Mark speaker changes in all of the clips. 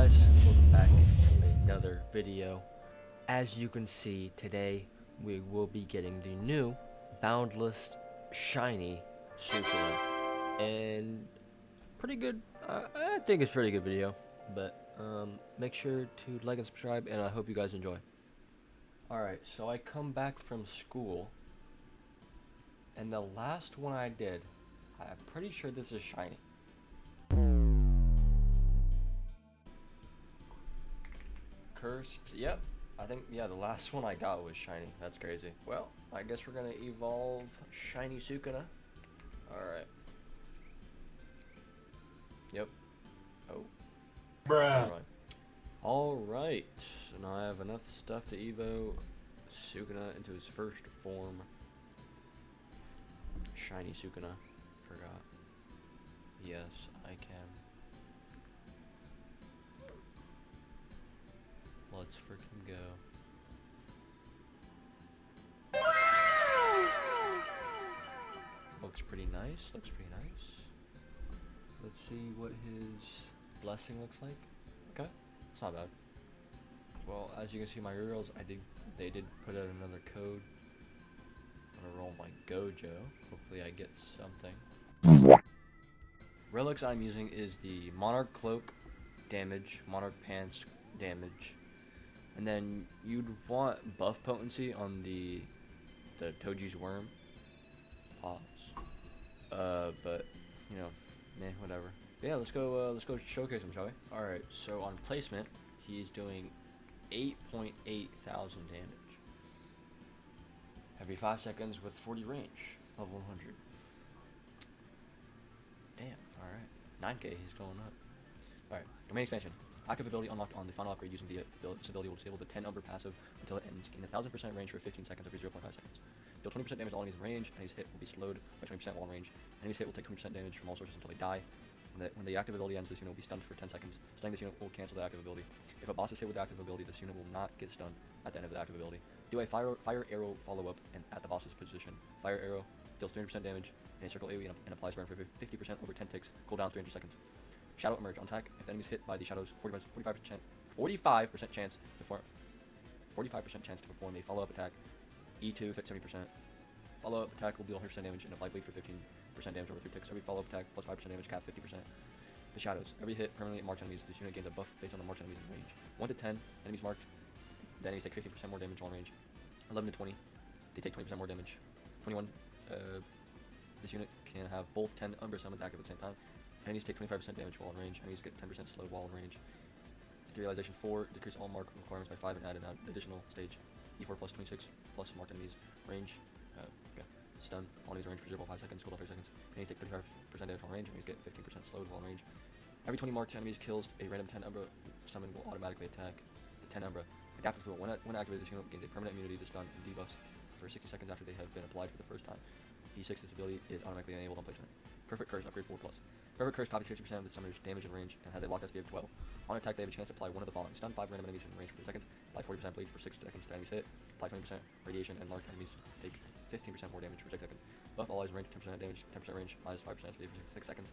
Speaker 1: guys, welcome back to another video. As you can see, today we will be getting the new boundless shiny Sukuna, and pretty good. I think it's a pretty good video, but make sure to like and subscribe, and I hope you guys enjoy. Alright, so I come back from school, and the last one I did, I'm pretty sure this is shiny. Cursed, yep. I think, yeah, the last one I got was shiny. That's crazy. Well, I guess we're gonna evolve SHINY Sukuna. Alright. Yep. Oh.
Speaker 2: Bruh.
Speaker 1: Alright. So now I have enough stuff to evo Sukuna into his first form. SHINY Sukuna. Forgot. Yes, I can. Let's freaking go. Looks pretty nice. Looks pretty nice. Let's see what his blessing looks like. Okay, it's not bad. Well, as you can see, my reels, they did put out another code. I'm gonna roll my Gojo. Hopefully, I get something. Relics I'm using is the Monarch Cloak damage, Monarch Pants damage. And then you'd want buff potency on the Toji's worm. Pause. But you know, whatever. But yeah, let's go showcase him, shall we? All right. So on placement, he's doing 8.8 thousand damage every 5 seconds with 40 range, level 100. Damn. All right. 9K. He's going up. All right. Domain expansion. Active ability unlocked on the final upgrade using this ability will disable the 10 Umbra passive until it ends. Gain 1000% range for 15 seconds every 0.5 seconds. Deal 20% damage to all enemies in range. Enemies hit will be slowed by 20% while in range. Enemies hit will take 20% damage from all sources until they die. When the active ability ends, this unit will be stunned for 10 seconds. Stunning this unit will cancel the active ability. If a boss is hit with the active ability, this unit will not get stunned at the end of the active ability. Do a fire arrow follow-up and at the boss's position. Fire arrow deals 300% damage in a circle AoE and applies burn for 50% over 10 ticks. Cooldown 300 seconds. Shadow emerge on attack. If the enemy's hit by the shadows, 45% chance to perform a follow-up attack. E2 hit 70%. Follow-up attack will deal 100% damage and apply bleed for 15% damage over 3 ticks. Every follow-up attack plus 5% damage cap 50%. The shadows. Every hit permanently marked enemies. This unit gains a buff based on the marked enemies in range. 1 to 10 enemies marked. The enemies take 15% more damage while in range. 11 to 20, they take 20% more damage. 21, this unit can have both 10 Umbra summons active at the same time. Enemies take 25% damage while in range. Enemies get 10% slowed while in range. Etherealization 4, decrease all mark requirements by 5 and add an additional stage. E4 plus 26 plus marked enemies range. Stun. All enemies range for 0.5 seconds, cooldown 30 seconds. Enemies take 35% damage while in range. Enemies get 15% slowed while in range. Every 20 marked enemies kills, a random 10 Umbra summon will automatically attack the 10 Umbra. Adaptive tool. When activated, this unit gains a permanent immunity to stun and debuffs for 60 seconds after they have been applied for the first time. E6, this ability is automatically enabled on placement. Perfect Curse, upgrade 4+. Perfect Curse copies 50% of the summoner's damage in range and has a locked SP of 12. On attack, they have a chance to apply one of the following. Stun 5 random enemies in range for 3 seconds. Apply 40% bleed for 6 seconds to enemies hit. Apply 20% radiation and marked enemies take 15% more damage for 6 seconds. Buff all allies in range 10% damage, 10% range, minus 5% SP for 6 seconds.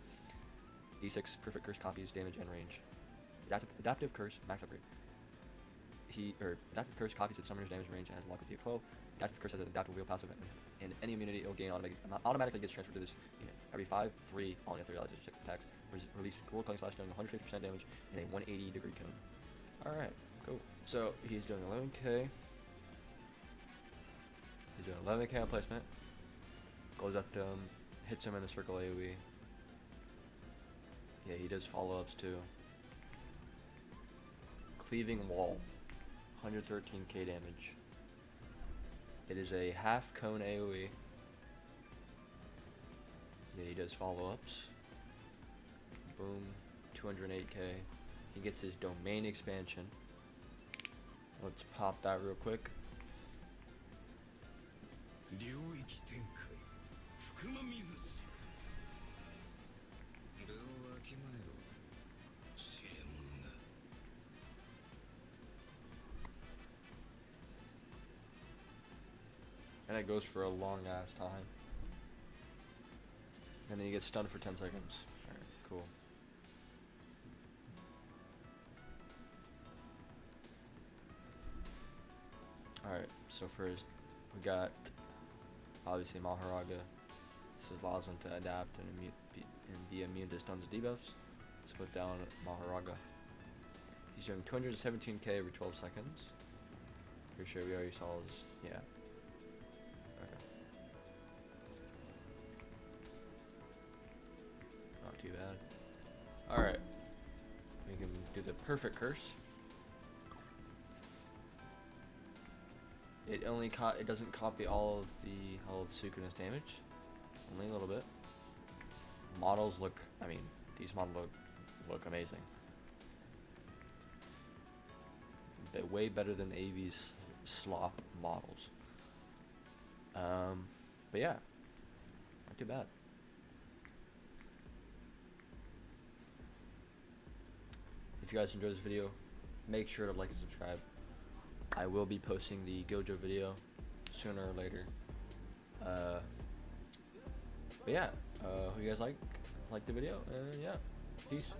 Speaker 1: E6, Perfect Curse copies damage and range. Adaptive Curse, max upgrade. Adaptive Curse copies its summoner's damage range and has a locked SP of 12. Adaptive Curse has an adaptive wheel passive, and any immunity it will gain automatically gets transferred to this unit. Every 5-3 on etherealization 6 attacks, release Gold Cutting Slash doing 150% damage in a 180-degree cone. Alright, cool. So he's doing 11k. He's doing 11k on placement. Goes up to him, hits him in the circle AoE. Yeah, he does follow-ups too. Cleaving Wall. 113k damage. It is a half cone AoE. Yeah, he does follow-ups. Boom, 208k. He gets his domain expansion. Let's pop that real quick. And it goes for a long ass time. And then you get stunned for 10 seconds. Alright, cool. Alright, so first we got obviously Maharaga. This allows him to adapt and be immune to stuns and debuffs. Let's put down Maharaga. He's doing 217k every 12 seconds. Pretty sure we already saw his, yeah. Okay. Not too bad. Alright. We can do the perfect curse. It doesn't copy all of Sukuna's damage. Only a little bit. Models look, I mean, these models look amazing. They're way better than AV's slop models. But yeah, not too bad. If you guys enjoyed this video, make sure to like and subscribe. I will be posting the Gojo video sooner or later. But yeah, hope you guys like the video, and yeah, peace.